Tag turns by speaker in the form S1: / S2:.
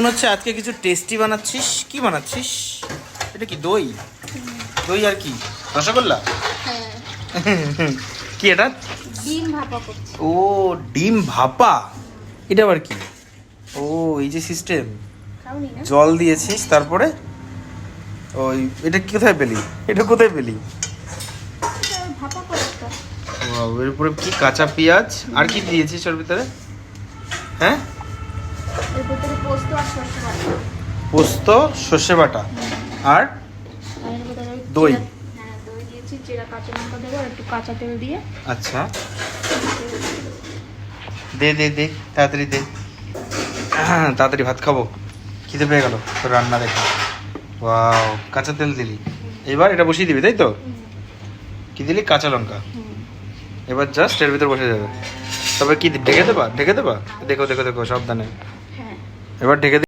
S1: মনে হচ্ছে আজকে কিছু টেস্টি বানাচ্ছিস। কি বানাচ্ছিস? এটা কি দই? দই আর কি? রসগোল্লা?
S2: হ্যাঁ,
S1: কি এটা?
S2: ডিম ভাপা করছি।
S1: ও, ডিম ভাপা। এটা আবার কি? ও, এই যে সিস্টেম।
S2: খাওনি না?
S1: জল দিয়েছিস, তারপরে ওই এটা কোথায় পেলি? এটা কোথায় পেলি?
S2: এটা ভাপা করে একটা।
S1: ওয়াও, এর উপরে কি কাঁচা পেঁয়াজ আর কি দিয়েছিস ওর ভিতরে? হ্যাঁ,
S2: এর ভিতরে পোস্ত আর সরষে বাটা।
S1: পোস্ত, সর্ষে বাটা আর
S2: আর এর ভিতরে
S1: দই।
S2: হ্যাঁ, দই দিয়েছি, জিরা কাঁচা লঙ্কা দেবো আর একটু কাঁচা তেল দিয়ে।
S1: আচ্ছা, দে দে দে, তাড়াতাড়ি দে। তাড়াতাড়ি ভাত খাবো, খিদে পেয়ে গেল তোর রান্না দেখে। ওয়াও, কাঁচা তেল দিলি। এবার এটা বসিয়ে দিবি, তাই তো? কি দিলি? কাঁচা লঙ্কা। এবার জাস্ট এর ভিতর বসে যাবে। তবে কি ঢেকে দেবা? ঢেকে দেবা? দেখো দেখো দেখো, সাবধানে।
S2: হ্যাঁ।
S1: এবার ঢেকে